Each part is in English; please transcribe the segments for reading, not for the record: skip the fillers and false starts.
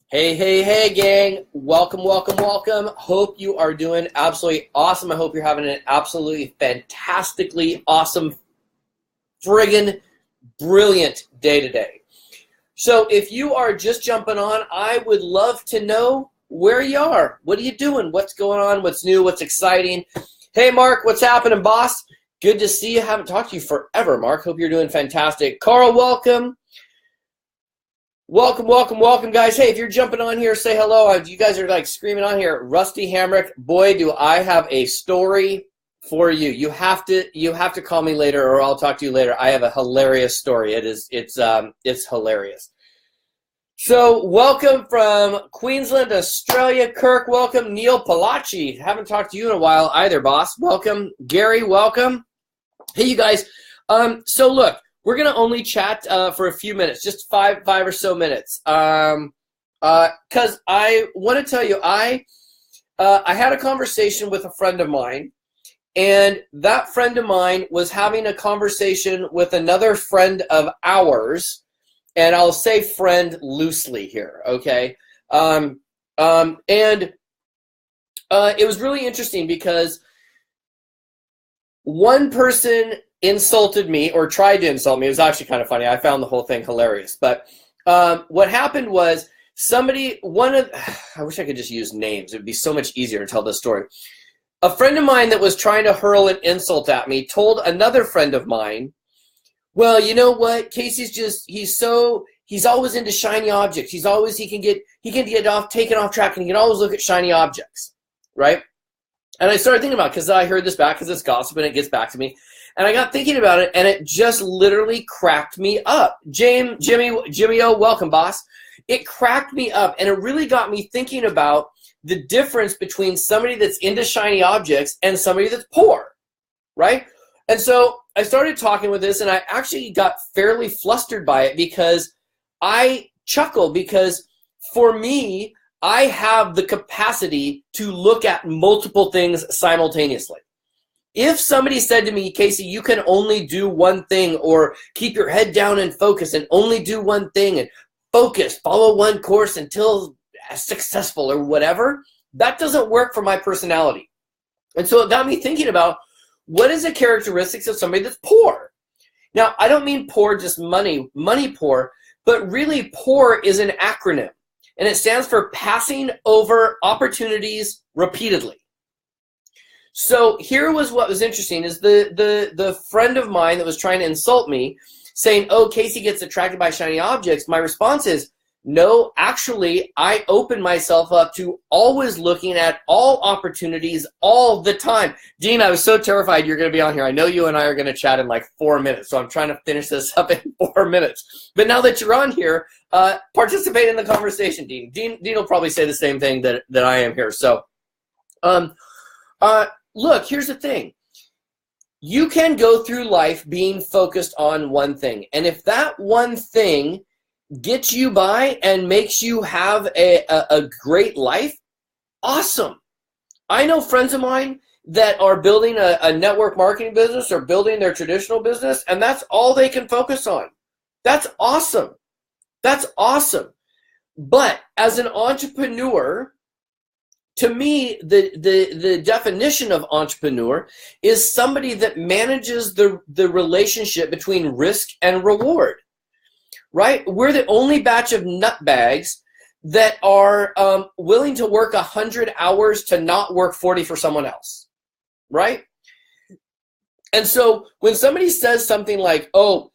Hey, hey, hey, gang. Welcome, welcome, welcome. Hope you are doing absolutely awesome. I hope you're having an absolutely fantastically awesome, friggin' brilliant day today. So if you are just jumping on, I would love to know where you are. What are you doing? What's going on? What's new? What's exciting? Hey, Mark, what's happening, boss? Good to see you. Haven't talked to you forever, Mark. Hope you're doing fantastic. Carl, welcome. Welcome, welcome, welcome, guys. Hey, if you're jumping on here, say hello. You guys are like screaming on here. Rusty Hamrick, boy, do I have a story for you. You have to call me later, or I'll talk to you later. I have a hilarious story. It's hilarious. So, welcome from Queensland, Australia. Kirk, welcome. Neil Palachi, haven't talked to you in a while either, boss. Welcome. Gary, welcome. Hey, you guys. So look. We're going to only chat for a few minutes, just five or so minutes. Because I want to tell you, I had a conversation with a friend of mine, and that friend of mine was having a conversation with another friend of ours, and I'll say friend loosely here, okay? And it was really interesting because one person insulted me or tried to insult me. It was actually kind of funny. I found the whole thing hilarious. But what happened was I wish I could just use names. It would be so much easier to tell this story. A friend of mine that was trying to hurl an insult at me told another friend of mine, well, you know what? Casey's he's always into shiny objects. He can get taken off track, and he can always look at shiny objects, right? And I started thinking about it because I heard this back because it's gossip and it gets back to me. And I got thinking about it, and it just literally cracked me up. Jimmy O, welcome, boss. It cracked me up, and it really got me thinking about the difference between somebody that's into shiny objects and somebody that's poor, right? And so I started talking with this, and I actually got fairly flustered by it because I chuckle because for me, I have the capacity to look at multiple things simultaneously. If somebody said to me, Casey, you can only do one thing, or keep your head down and focus and only do one thing and focus, follow one course until successful or whatever, that doesn't work for my personality. And so it got me thinking about what is the characteristics of somebody that's poor? Now, I don't mean poor just money poor, but really POOR is an acronym, and it stands for passing over opportunities repeatedly. So here was what was interesting is the friend of mine that was trying to insult me saying, oh, Casey gets attracted by shiny objects. My response is, no, actually, I open myself up to always looking at all opportunities all the time. Dean, I was so terrified you're going to be on here. I know you and I are going to chat in like 4 minutes, so I'm trying to finish this up in 4 minutes. But now that you're on here, participate in the conversation, Dean. Dean will probably say the same thing that I am here. So, look, here's the thing. You can go through life being focused on one thing. And if that one thing gets you by and makes you have a great life, awesome. I know friends of mine that are building a network marketing business or building their traditional business, and that's all they can focus on. That's awesome. That's awesome. But as an entrepreneur, to me, the definition of entrepreneur is somebody that manages the relationship between risk and reward, right? We're the only batch of nutbags that are willing to work 100 hours to not work 40 for someone else, right? And so when somebody says something like, oh,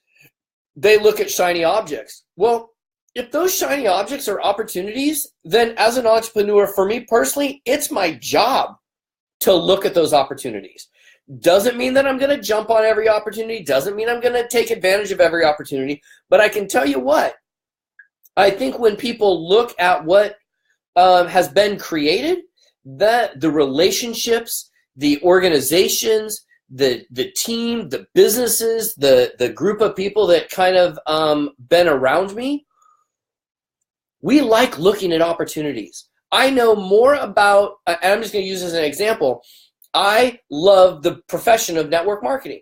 they look at shiny objects, well, if those shiny objects are opportunities, then as an entrepreneur, for me personally, it's my job to look at those opportunities. Doesn't mean that I'm going to jump on every opportunity. Doesn't mean I'm going to take advantage of every opportunity. But I can tell you what, I think when people look at what has been created, the relationships, the organizations, the team, the businesses, the group of people that kind of been around me, we like looking at opportunities. I know more about, and I'm just going to use this as an example, I love the profession of network marketing.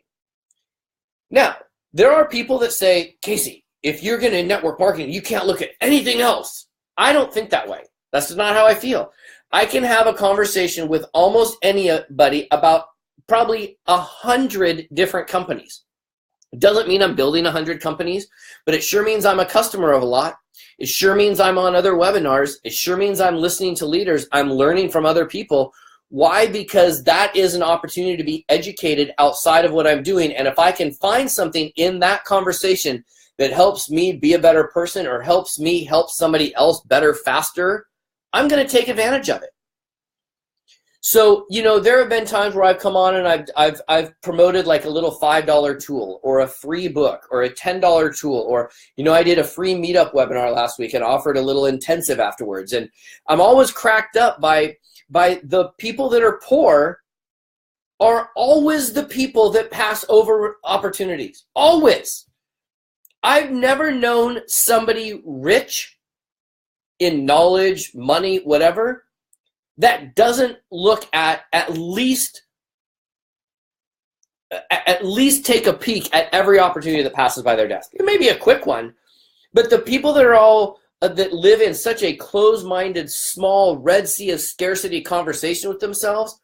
Now, there are people that say, Casey, if you're going to network marketing, you can't look at anything else. I don't think that way. That's not how I feel. I can have a conversation with almost anybody about probably 100 different companies. It doesn't mean I'm building 100 companies, but it sure means I'm a customer of a lot. It sure means I'm on other webinars. It sure means I'm listening to leaders. I'm learning from other people. Why? Because that is an opportunity to be educated outside of what I'm doing. And if I can find something in that conversation that helps me be a better person or helps me help somebody else better faster, I'm going to take advantage of it. So, you know, there have been times where I've come on and I've promoted like a little $5 tool or a free book or a $10 tool, or, you know, I did a free meetup webinar last week and offered a little intensive afterwards. And I'm always cracked up by the people that are poor are always the people that pass over opportunities. Always. I've never known somebody rich in knowledge, money, whatever, that doesn't look at least take a peek at every opportunity that passes by their desk. It may be a quick one, but the people that are all that live in such a closed-minded, small Red Sea of scarcity conversation with themselves,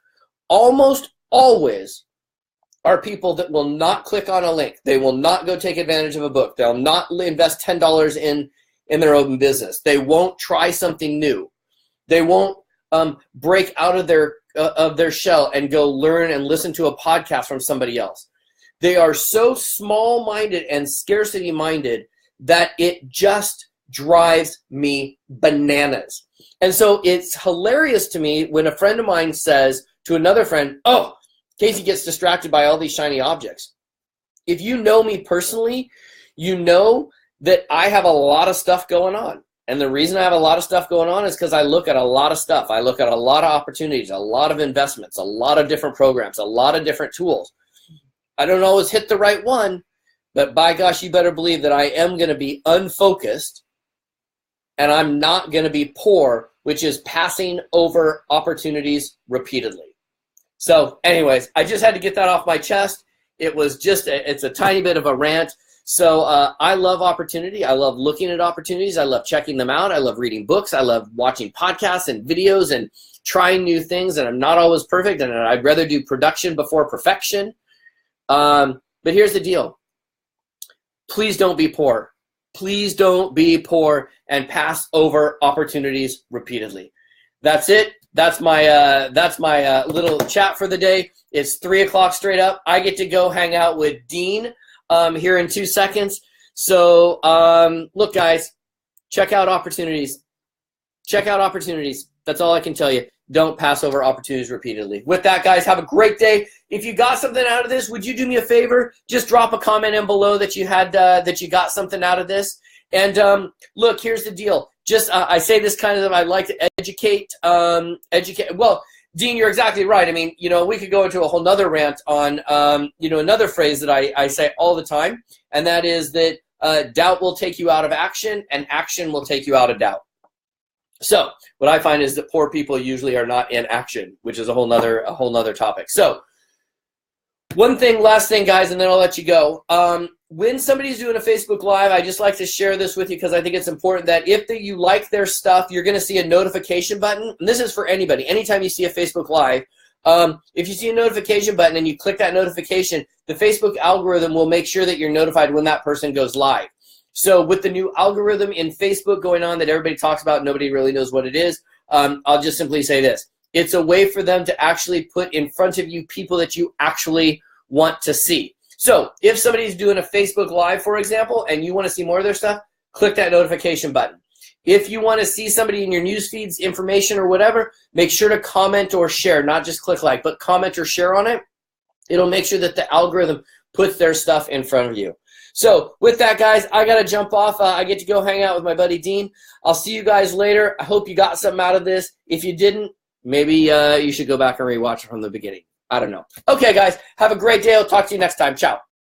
almost always are people that will not click on a link. They will not go take advantage of a book. They'll not invest $10 in their own business. They won't try something new. They won't break out of their shell and go learn and listen to a podcast from somebody else. They are so small-minded and scarcity-minded that it just drives me bananas. And so it's hilarious to me when a friend of mine says to another friend, oh, Casey gets distracted by all these shiny objects. If you know me personally, you know that I have a lot of stuff going on. And the reason I have a lot of stuff going on is because I look at a lot of stuff. I look at a lot of opportunities, a lot of investments, a lot of different programs, a lot of different tools. I don't always hit the right one, but by gosh, you better believe that I am going to be unfocused and I'm not going to be poor, which is passing over opportunities repeatedly. So anyways, I just had to get that off my chest. It was just, it's a tiny bit of a rant. So I love opportunity. I love looking at opportunities. I love checking them out. I love reading books. I love watching podcasts and videos and trying new things. And I'm not always perfect. And I'd rather do production before perfection. But here's the deal. Please don't be poor. Please don't be poor and pass over opportunities repeatedly. That's it. That's my little chat for the day. It's 3 o'clock straight up. I get to go hang out with Dean here in 2 seconds. So look, guys, check out opportunities. Check out opportunities. That's all I can tell you. Don't pass over opportunities repeatedly. With that, guys, have a great day. If you got something out of this, would you do me a favor? Just drop a comment in below that you had that you got something out of this. And look, here's the deal. Just I say this kind of, I like to educate. Well, Dean, you're exactly right. I mean, you know, we could go into a whole nother rant on, you know, another phrase that I say all the time, and that is that doubt will take you out of action, and action will take you out of doubt. So what I find is that poor people usually are not in action, which is a whole nother topic. So last thing, guys, and then I'll let you go. When somebody's doing a Facebook Live, I just like to share this with you because I think it's important that if you like their stuff, you're going to see a notification button. And this is for anybody. Anytime you see a Facebook Live, if you see a notification button and you click that notification, the Facebook algorithm will make sure that you're notified when that person goes live. So with the new algorithm in Facebook going on that everybody talks about, nobody really knows what it is, I'll just simply say this. It's a way for them to actually put in front of you people that you actually want to see. So if somebody's doing a Facebook Live, for example, and you want to see more of their stuff, click that notification button. If you want to see somebody in your news feeds, information or whatever, make sure to comment or share, not just click like, but comment or share on it. It'll make sure that the algorithm puts their stuff in front of you. So with that, guys, I got to jump off. I get to go hang out with my buddy Dean. I'll see you guys later. I hope you got something out of this. If you didn't, maybe you should go back and rewatch it from the beginning. I don't know. Okay, guys, have a great day. I'll talk to you next time. Ciao.